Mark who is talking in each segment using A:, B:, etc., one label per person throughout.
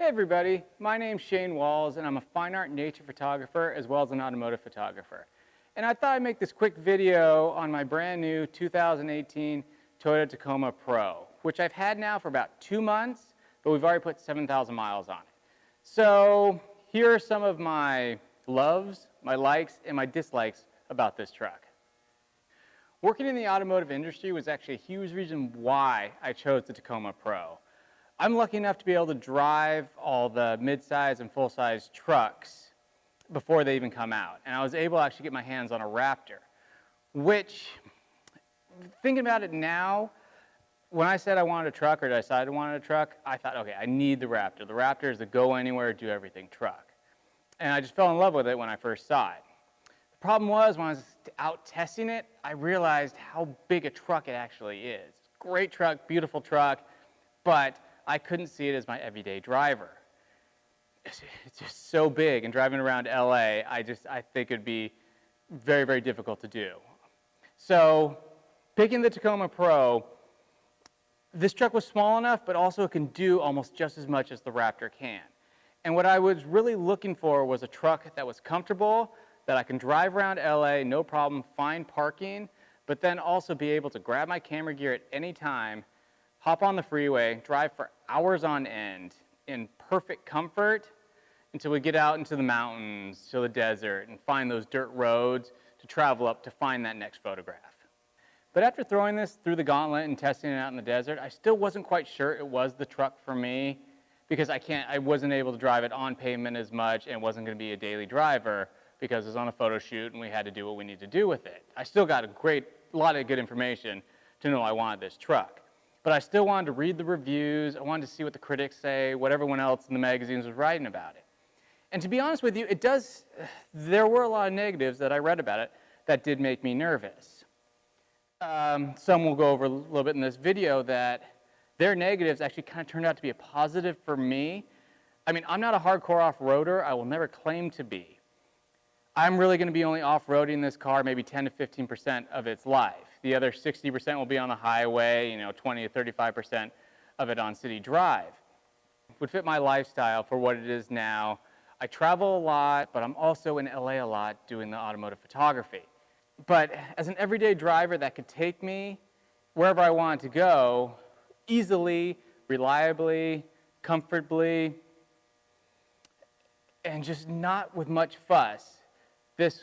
A: Hey everybody, my name's Cheyne and I'm a fine art nature photographer as well as an automotive photographer. And I thought I'd make this quick video on my brand new 2018 Toyota Tacoma Pro, which I've had now for about 2 months, but we've already put 7,000 miles on it. So here are some of my loves, my likes, and my dislikes about this truck. Working in the automotive industry was actually a huge reason why I chose the Tacoma Pro. I'm lucky enough to be able to drive all the mid-size and full-size trucks before they even come out. And I was able to actually get my hands on a Raptor, which, thinking about it now, when I said I wanted a truck or decided I wanted a truck, I thought, okay, I need the Raptor. The Raptor is the go anywhere, do everything truck. And I just fell in love with it when I first saw it. The problem was when I was out testing it, I realized how big a truck it actually is. Great truck, beautiful truck, but I couldn't see it as my everyday driver. It's just so big, and driving around LA, I think it'd be very, very difficult to do. So picking the Tacoma Pro, this truck was small enough, but also it can do almost just as much as the Raptor can. And what I was really looking for was a truck that was comfortable, that I can drive around LA, no problem, find parking, but then also be able to grab my camera gear at any time, hop on the freeway, drive for hours on end in perfect comfort until we get out into the mountains, to the desert, and find those dirt roads to travel up to find that next photograph. But after throwing this through the gauntlet and testing it out in the desert, I still wasn't quite sure it was the truck for me because I wasn't able to drive it on pavement as much and wasn't going to be a daily driver because it was on a photo shoot and we had to do what we needed to do with it. I still got a lot of good information to know I wanted this truck. But I still wanted to read the reviews, I wanted to see what the critics say, what everyone else in the magazines was writing about it. And to be honest with you, there were a lot of negatives that I read about it that did make me nervous. Some we'll go over a little bit in this video that their negatives actually kind of turned out to be a positive for me. I mean, I'm not a hardcore off-roader, I will never claim to be. I'm really going to be only off-roading this car maybe 10 to 15% of its life. The other 60% will be on the highway, 20 to 35% of it on city drive. It would fit my lifestyle for what it is now. I travel a lot, but I'm also in LA a lot doing the automotive photography. But as an everyday driver that could take me wherever I wanted to go, easily, reliably, comfortably, and just not with much fuss, this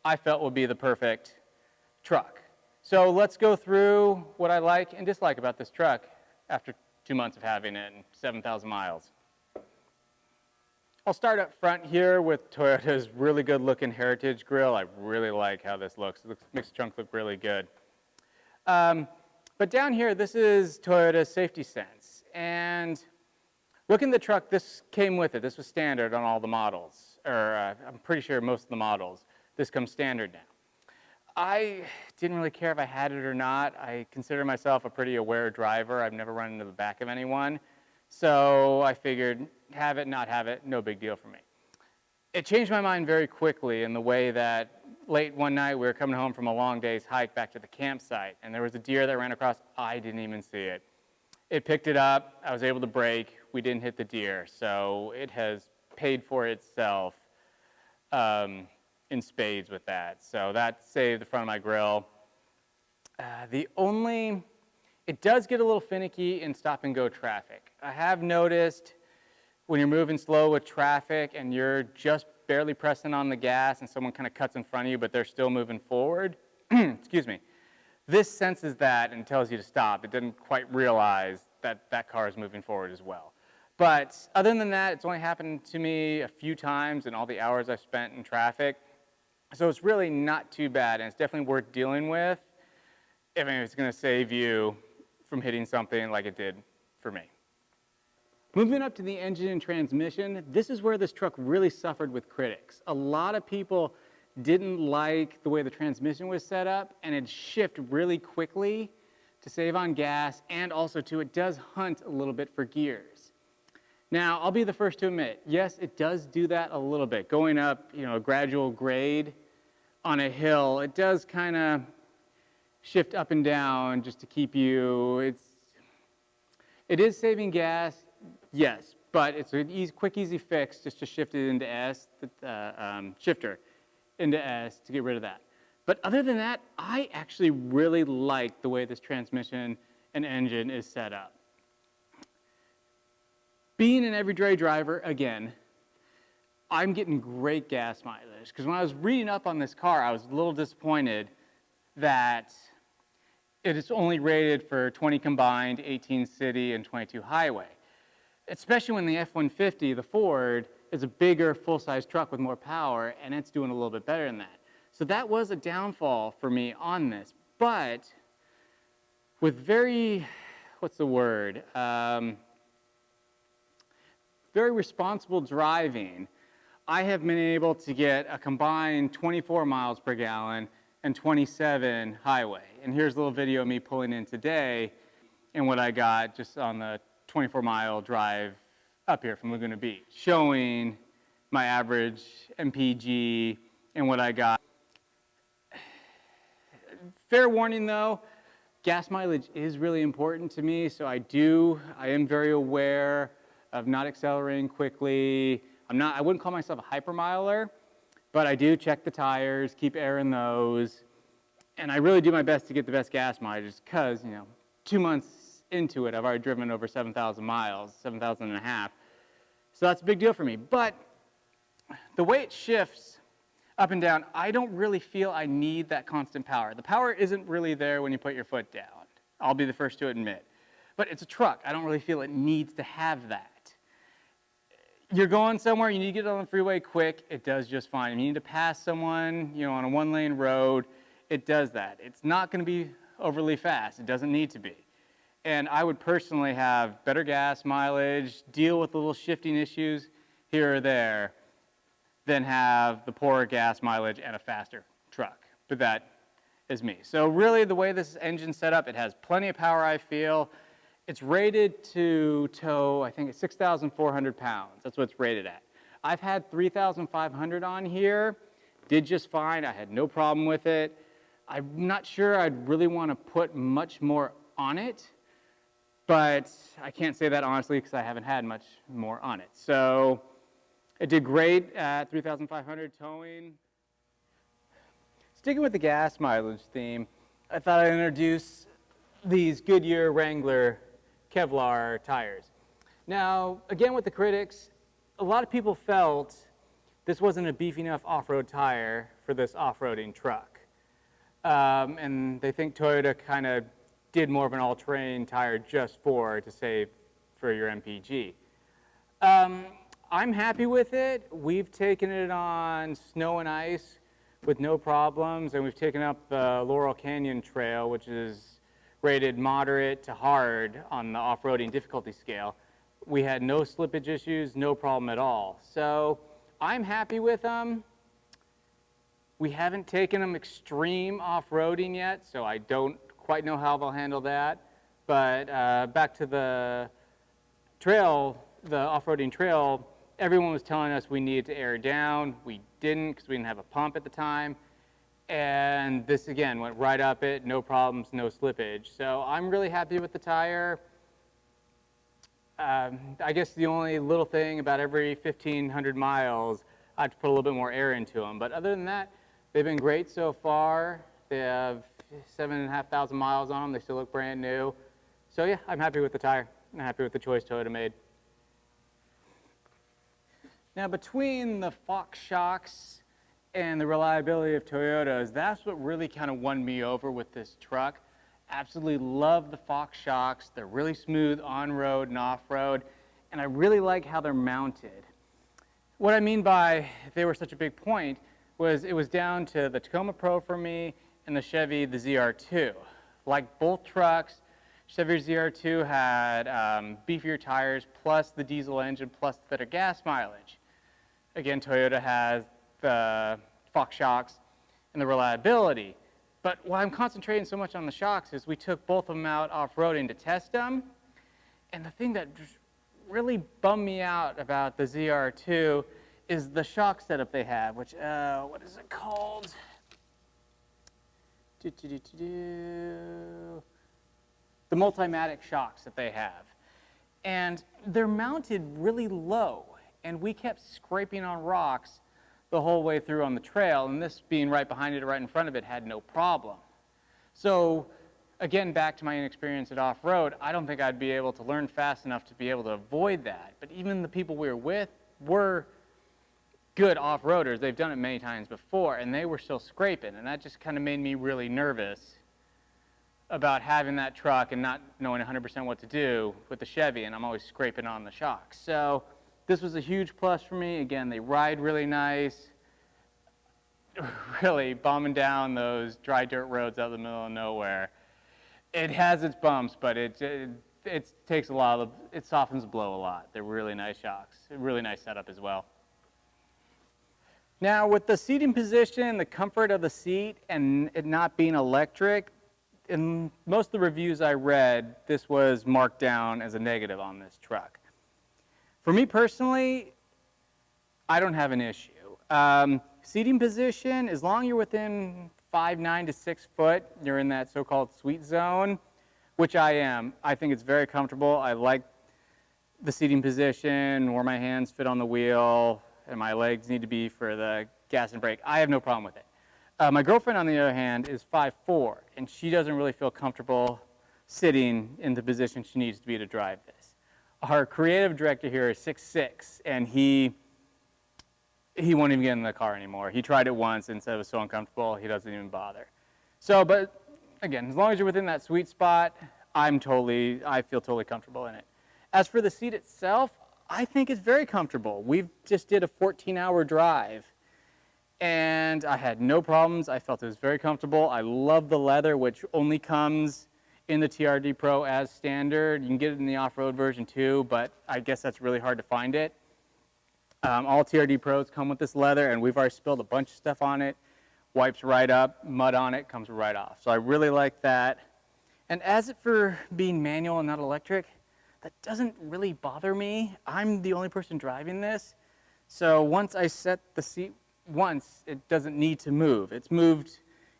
A: I felt would be the perfect truck. So let's go through what I like and dislike about this truck after 2 months of having it and 7,000 miles. I'll start up front here with Toyota's really good looking Heritage grille. I really like how this looks. It makes the trunk look really good. But down here, this is Toyota's Safety Sense. And looking at the truck, this came with it. This was standard on all the models, or I'm pretty sure most of the models. This comes standard now. I didn't really care if I had it or not. I consider myself a pretty aware driver. I've never run into the back of anyone. So I figured, have it, not have it, no big deal for me. It changed my mind very quickly in the way that late one night we were coming home from a long day's hike back to the campsite, and there was a deer that ran across. I didn't even see it. It picked it up. I was able to brake. We didn't hit the deer. So it has paid for itself in spades with that. So that saved the front of my grill. It does get a little finicky in stop and go traffic. I have noticed when you're moving slow with traffic and you're just barely pressing on the gas and someone kind of cuts in front of you but they're still moving forward, excuse me, this senses that and tells you to stop. It didn't quite realize that that car is moving forward as well. But other than that, it's only happened to me a few times in all the hours I've spent in traffic. So it's really not too bad, and it's definitely worth dealing with if it's going to save you from hitting something like it did for me. Moving up to the engine and transmission, this is where this truck really suffered with critics. A lot of people didn't like the way the transmission was set up, and it'd shift really quickly to save on gas, and also too, it does hunt a little bit for gears. Now, I'll be the first to admit, yes, it does do that a little bit. Going up, a gradual grade on a hill, it does kind of shift up and down just to keep you, it is saving gas, yes, but it's an quick, easy fix just to shift it into S, shifter into S to get rid of that. But other than that, I actually really like the way this transmission and engine is set up. Being an everyday driver, again, I'm getting great gas mileage, because when I was reading up on this car, I was a little disappointed that it is only rated for 20 combined, 18 city, and 22 highway. Especially when the F-150, the Ford, is a bigger full-size truck with more power, and it's doing a little bit better than that. So that was a downfall for me on this. But with very, what's the word? Very responsible driving, I have been able to get a combined 24 miles per gallon and 27 highway. And here's a little video of me pulling in today and what I got just on the 24-mile drive up here from Laguna Beach, showing my average MPG and what I got. Fair warning though, gas mileage is really important to me, so I am very aware of not accelerating quickly. I wouldn't call myself a hypermiler, but I do check the tires, keep air in those, and I really do my best to get the best gas mileage because, 2 months into it, I've already driven over 7,000 miles, 7,000 and a half. So that's a big deal for me. But the way it shifts up and down, I don't really feel I need that constant power. The power isn't really there when you put your foot down. I'll be the first to admit. But it's a truck. I don't really feel it needs to have that. You're going somewhere, you need to get on the freeway quick, it does just fine. If you need to pass someone, on a one-lane road, it does that. It's not going to be overly fast. It doesn't need to be. And I would personally have better gas mileage, deal with the little shifting issues here or there, than have the poorer gas mileage and a faster truck. But that is me. So really the way this engine's set up, it has plenty of power, I feel. It's rated to tow, I think it's 6,400 pounds. That's what it's rated at. I've had 3,500 on here, did just fine. I had no problem with it. I'm not sure I'd really want to put much more on it, but I can't say that honestly because I haven't had much more on it. So it did great at 3,500 towing. Sticking with the gas mileage theme, I thought I'd introduce these Goodyear Wrangler Kevlar tires. Now, again with the critics, a lot of people felt this wasn't a beefy enough off-road tire for this off-roading truck. And they think Toyota kind of did more of an all-terrain tire just to save for your MPG. I'm happy with it. We've taken it on snow and ice with no problems, and we've taken up the Laurel Canyon Trail, which is rated moderate to hard on the off-roading difficulty scale. We had no slippage issues, no problem at all. So I'm happy with them. We haven't taken them extreme off-roading yet, so I don't quite know how they'll handle that. But back to the trail, the off-roading trail, everyone was telling us we needed to air down. We didn't because we didn't have a pump at the time. And this again went right up it, no problems, no slippage. So I'm really happy with the tire. I guess the only little thing about every 1,500 miles, I have to put a little bit more air into them. But other than that, they've been great so far. They have 7,500 miles on them. They still look brand new. So yeah, I'm happy with the tire. I'm happy with the choice Toyota made. Now between the Fox shocks and the reliability of Toyotas, that's what really kind of won me over with this truck. Absolutely love the Fox shocks. They're really smooth on-road and off-road, and I really like how they're mounted. What I mean by they were such a big point was it was down to the Tacoma Pro for me and the Chevy, the ZR2. Like both trucks, Chevy ZR2 had beefier tires plus the diesel engine plus the better gas mileage. Again, Toyota has the Fox shocks and the reliability. But why I'm concentrating so much on the shocks is we took both of them out off-roading to test them. And the thing that really bummed me out about the ZR2 is the shock setup they have, which, what is it called? The Multimatic shocks that they have. and they're mounted really low, and we kept scraping on rocks the whole way through on the trail, and this being right behind it or right in front of it had no problem. So again, back to my inexperience at off-road, I don't think I'd be able to learn fast enough to be able to avoid that. But even the people we were with were good off-roaders. They've done it many times before, and they were still scraping, and that just kind of made me really nervous about having that truck and not knowing 100% what to do with the Chevy, and I'm always scraping on the shocks. So this was a huge plus for me. Again, they ride really nice, really bombing down those dry dirt roads out in the middle of nowhere. It has its bumps, but it takes a lot of, it softens the blow a lot. They're really nice shocks, a really nice setup as well. Now with the seating position, the comfort of the seat, and it not being electric, in most of the reviews I read, this was marked down as a negative on this truck. For me personally, I don't have an issue. Seating position, as long as you're within 5'9" to 6 foot, you're in that so-called sweet zone, which I am. I think it's very comfortable. I like the seating position, where my hands fit on the wheel, and my legs need to be for the gas and brake. I have no problem with it. My girlfriend, on the other hand, is 5'4", and she doesn't really feel comfortable sitting in the position she needs to be to drive this. Our creative director here is 6'6", and he won't even get in the car anymore. He tried it once and said it was so uncomfortable, he doesn't even bother. So, but again, as long as you're within that sweet spot, I feel totally comfortable in it. As for the seat itself, I think it's very comfortable. We just did a 14-hour drive, and I had no problems. I felt it was very comfortable. I love the leather, which only comes in the TRD Pro as standard. You can get it in the off-road version too, but I guess that's really hard to find it. All TRD Pros come with this leather, and we've already spilled a bunch of stuff on it. Wipes right up, mud on it, comes right off. So I really like that. And as for being manual and not electric, that doesn't really bother me. I'm the only person driving this. So once I set the seat once, it doesn't need to move. It's moved,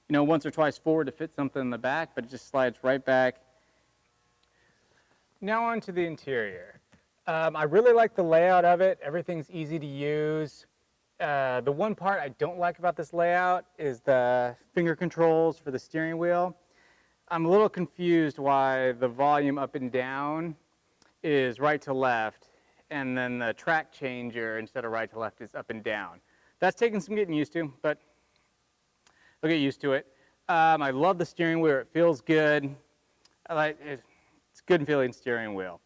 A: once or twice forward to fit something in the back, but it just slides right back. Now on to the interior. I really like the layout of it. Everything's easy to use. The one part I don't like about this layout is the finger controls for the steering wheel. I'm a little confused why the volume up and down is right to left, and then the track changer instead of right to left is up and down. That's taking some getting used to, but I'll get used to it. I love the steering wheel. It feels good. It's a good feeling steering wheel.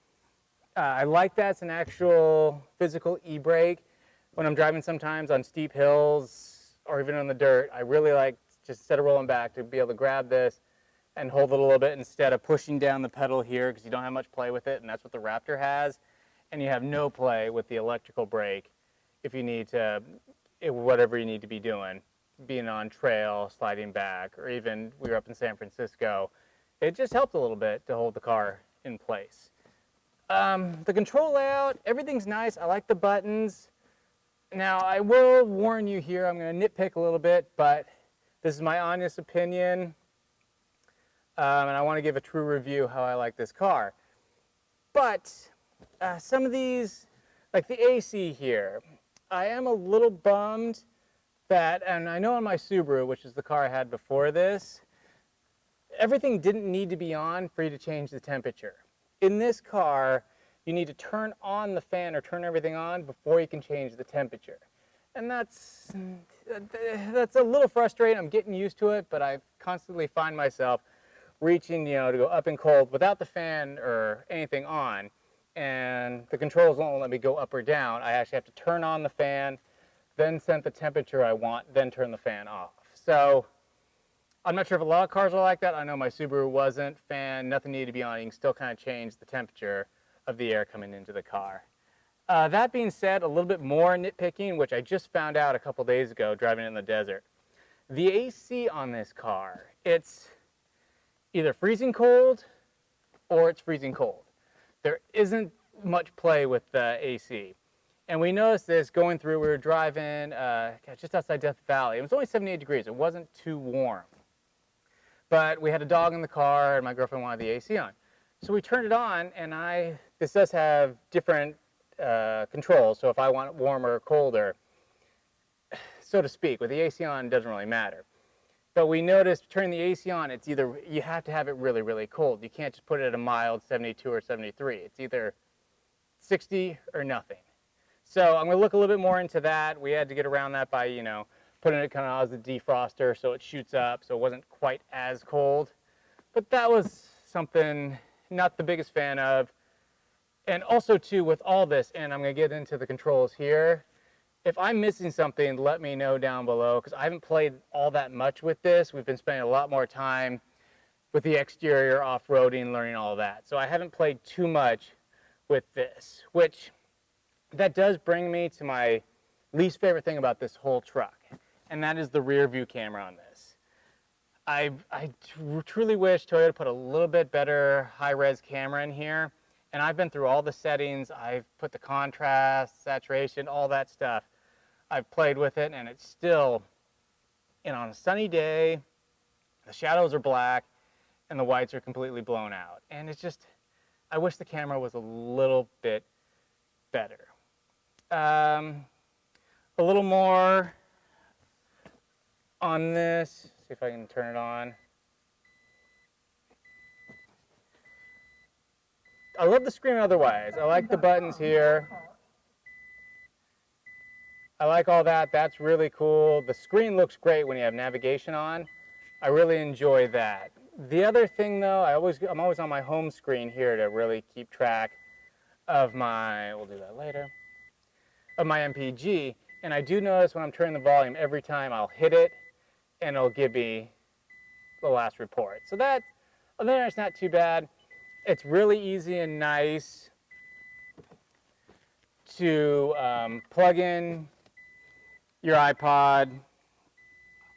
A: I like that it's an actual physical e-brake. When I'm driving sometimes on steep hills or even on the dirt, I really like, just instead of rolling back, to be able to grab this and hold it a little bit instead of pushing down the pedal here, because you don't have much play with it, and that's what the Raptor has. And you have no play with the electrical brake if you need to, whatever you need to be doing, being on trail, sliding back, or even we were up in San Francisco. It just helped a little bit to hold the car in place. The control layout, everything's nice. I like the buttons. Now, I will warn you here, I'm going to nitpick a little bit, but this is my honest opinion, and I want to give a true review how I like this car. But some of these, like the AC here, I am a little bummed that, and I know on my Subaru, which is the car I had before this, everything didn't need to be on for you to change the temperature. In this car, you need to turn on the fan or turn everything on before you can change the temperature. And that's a little frustrating. I'm getting used to it, but I constantly find myself reaching, to go up and cold without the fan or anything on. And the controls won't let me go up or down. I actually have to turn on the fan, then set the temperature I want, then turn the fan off. So I'm not sure if a lot of cars are like that. I know my Subaru wasn't. Fan, nothing needed to be on. You can still kind of change the temperature of the air coming into the car. That being said, a little bit more nitpicking, which I just found out a couple days ago driving in the desert. The AC on this car, it's either freezing cold or it's freezing cold. There isn't much play with the AC. And we noticed this going through, we were driving just outside Death Valley. It was only 78 degrees. It wasn't too warm. But we had a dog in the car, and my girlfriend wanted the AC on. So we turned it on, and this does have different controls. So if I want it warmer or colder, so to speak, with the AC on, it doesn't really matter. But we noticed turning the AC on, it's either, you have to have it really, really cold. You can't just put it at a mild 72 or 73. It's either 60 or nothing. So I'm going to look a little bit more into that. We had to get around that by, you know, putting it kind of as a defroster so it shoots up, so it wasn't quite as cold. But that was something not the biggest fan of. And also too, with all this, and I'm going to get into the controls here, if I'm missing something, let me know down below, because I haven't played all that much with this. We've been spending a lot more time with the exterior, off-roading, learning all of that. So I haven't played too much with this, which that does bring me to my least favorite thing about this whole truck, and that is the rear view camera on this. I truly wish Toyota put a little bit better high-res camera in here, and I've been through all the settings. I've put the contrast, saturation, all that stuff. I've played with it, and it's still, and on a sunny day, the shadows are black, and the whites are completely blown out. And it's just, I wish the camera was a little bit better. A little more on this. See if I can turn it on. I love the screen otherwise. I like the buttons here. I like all that. That's really cool. The screen looks great when you have navigation on. I really enjoy that. The other thing though, I'm always on my home screen here to really keep track of my, we'll do that later, of my MPG. And I do notice when I'm turning the volume, every time I'll hit it and it'll give me the last report. So that, other than that, it's not too bad. It's really easy and nice to plug in your iPod.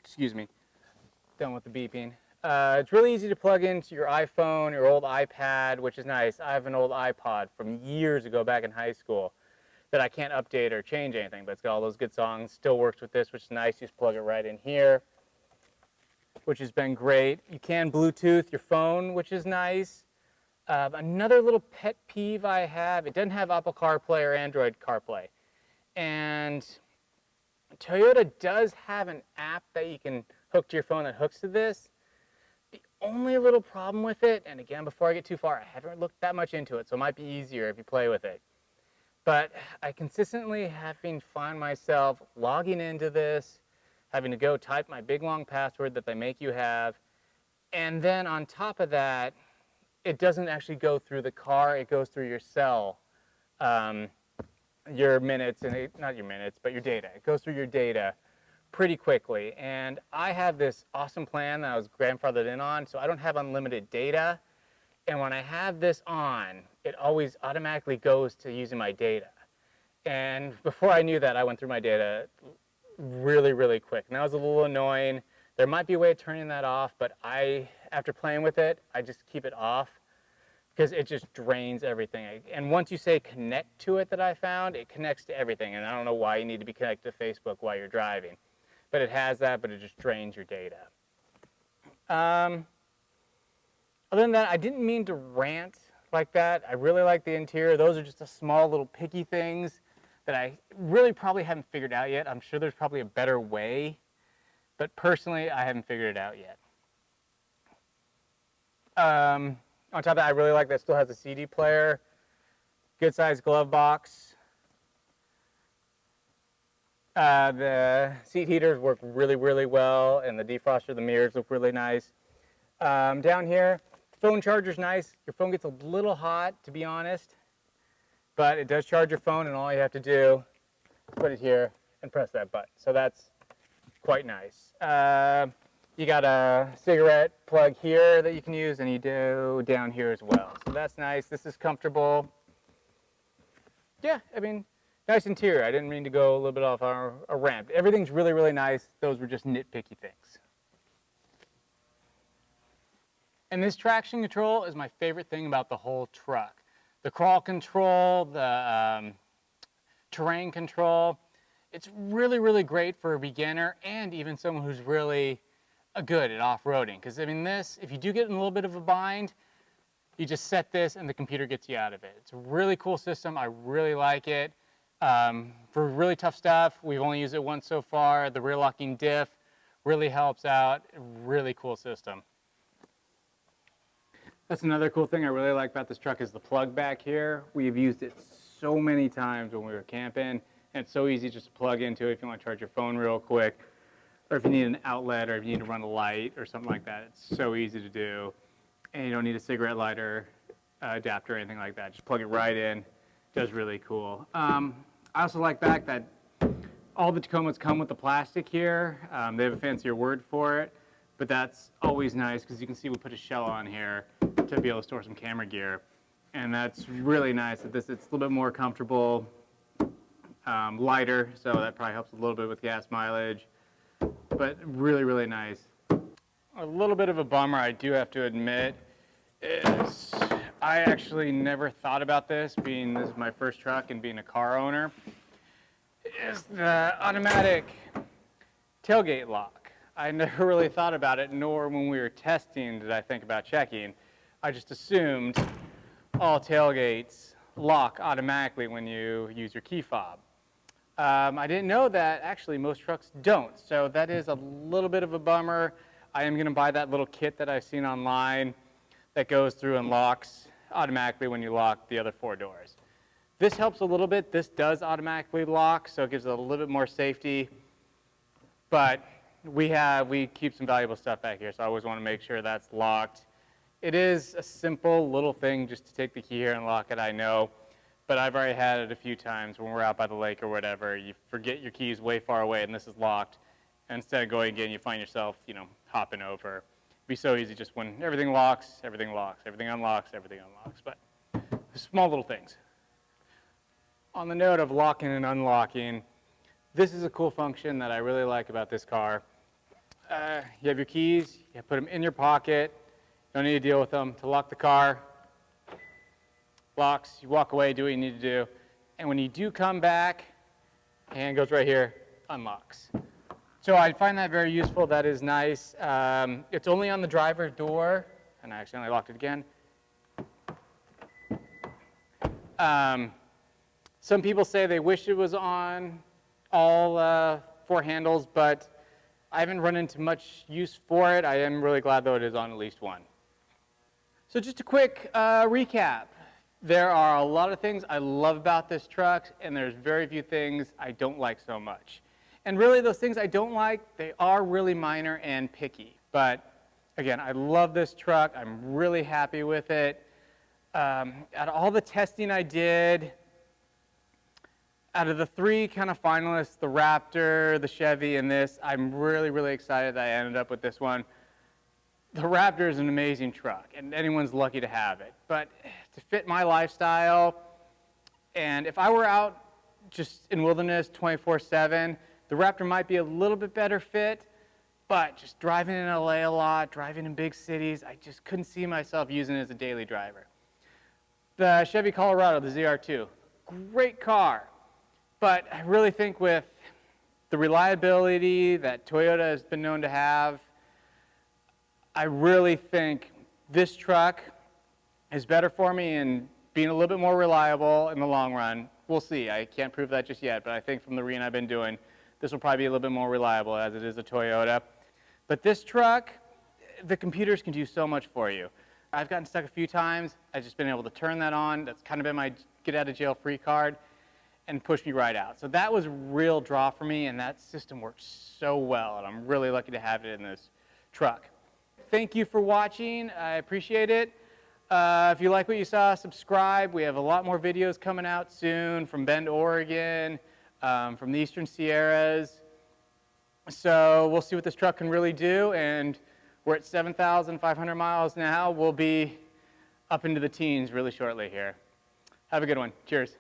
A: Excuse me, done with the beeping. It's really easy to plug into your iPhone, your old iPad, which is nice. I have an old iPod from years ago back in high school that I can't update or change anything, but it's got all those good songs. Still works with this, which is nice. You just plug it right in here, which has been great. You can Bluetooth your phone, which is nice. Another little pet peeve I have, it doesn't have Apple CarPlay or Android CarPlay. And Toyota does have an app that you can hook to your phone that hooks to this. The only little problem with it, and again, before I get too far, I haven't looked that much into it, so it might be easier if you play with it. But I consistently find myself logging into this, having to go type my big long password that they make you have, and then on top of that, it doesn't actually go through the car, it goes through your cell, your minutes, and not your minutes, but your data. It goes through your data pretty quickly. And I have this awesome plan that I was grandfathered in on, so I don't have unlimited data. And when I have this on, it always automatically goes to using my data. And before I knew that, I went through my data really, really quick. And that was a little annoying. There might be a way of turning that off, but after playing with it, I just keep it off because it just drains everything. And once you say connect to it that I found, it connects to everything. And I don't know why you need to be connected to Facebook while you're driving. But it has that, but it just drains your data. Other than that, I didn't mean to rant like that. I really like the interior. Those are just the small little picky things that I really probably haven't figured out yet. I'm sure there's probably a better way. But personally, I haven't figured it out yet. On top of that, I really like that it still has a CD player, good sized glove box. The seat heaters work really, really well, and the defroster, the mirrors look really nice. Down here, phone charger's nice. Your phone gets a little hot, to be honest, but it does charge your phone, and all you have to do is put it here and press that button. So that's quite nice. You got a cigarette plug here that you can use, and you do down here as well. So that's nice. This is comfortable. Yeah, I mean, nice interior. I didn't mean to go a little bit off a rant. Everything's really, really nice. Those were just nitpicky things. And this traction control is my favorite thing about the whole truck. The crawl control, the terrain control. It's really, really great for a beginner and even someone who's really good at off-roading. Because I mean this, if you do get in a little bit of a bind, You just set this and the computer gets you out of it. It's a really cool system. I really like it. For really tough stuff, we've only used it once so far. The rear locking diff really helps out. Really cool system. That's another cool thing I really like about this truck is the plug back here. We've used it so many times when we were camping, and it's so easy just to plug into it if you want to charge your phone real quick, or if you need an outlet, or if you need to run a light or something like that. It's so easy to do, and you don't need a cigarette lighter adapter or anything like that. Just plug it right in. It does really cool. I also like that all the Tacomas come with the plastic here. They have a fancier word for it, but that's always nice because you can see we put a shell on here to be able to store some camera gear. And that's really nice that it's a little bit more comfortable, lighter, so that probably helps a little bit with gas mileage, but really, really nice. A little bit of a bummer, I do have to admit, is I actually never thought about this, being this is my first truck and being a car owner, is the automatic tailgate lock. I never really thought about it, nor when we were testing did I think about checking. I just assumed all tailgates lock automatically when you use your key fob. I didn't know that actually most trucks don't, so that is a little bit of a bummer. I am going to buy that little kit that I've seen online that goes through and locks automatically when you lock the other 4 doors. This helps a little bit. This does automatically lock, so it gives it a little bit more safety, but we keep some valuable stuff back here, so I always want to make sure that's locked. It is a simple little thing just to take the key here and lock it, I know, but I've already had it a few times when we're out by the lake or whatever. You forget your keys way far away and this is locked, and instead of going again, you find yourself, hopping over. It'd be so easy just when everything locks, everything locks, everything unlocks, everything unlocks, but small little things. On the note of locking and unlocking, this is a cool function that I really like about this car. You have your keys, you put them in your pocket, don't need to deal with them. To lock the car, locks, you walk away, do what you need to do. And when you do come back, hand goes right here, unlocks. So I find that very useful. That is nice. It's only on the driver's door, and I accidentally locked it again. Some people say they wish it was on all 4 handles, but I haven't run into much use for it. I am really glad, though, it is on at least one. So just a quick recap. There are a lot of things I love about this truck, and there's very few things I don't like so much. And really, those things I don't like, they are really minor and picky. But again, I love this truck. I'm really happy with it. Out of all the testing I did, out of the 3 kind of finalists, the Raptor, the Chevy, and this, I'm really, really excited that I ended up with this one. The Raptor is an amazing truck, and anyone's lucky to have it. But to fit my lifestyle, and if I were out just in wilderness 24/7, the Raptor might be a little bit better fit, but just driving in LA a lot, driving in big cities, I just couldn't see myself using it as a daily driver. The Chevy Colorado, the ZR2, great car, but I really think with the reliability that Toyota has been known to have, I really think this truck is better for me in being a little bit more reliable in the long run. We'll see. I can't prove that just yet, but I think from the reading I've been doing, this will probably be a little bit more reliable as it is a Toyota. But this truck, the computers can do so much for you. I've gotten stuck a few times. I've just been able to turn that on. That's kind of been my get out of jail free card and push me right out. So that was a real draw for me, and that system works so well, and I'm really lucky to have it in this truck. Thank you for watching. I appreciate it. If you like what you saw, subscribe. We have a lot more videos coming out soon from Bend, Oregon, from the Eastern Sierras. So we'll see what this truck can really do, and we're at 7,500 miles now. We'll be up into the teens really shortly here. Have a good one. Cheers.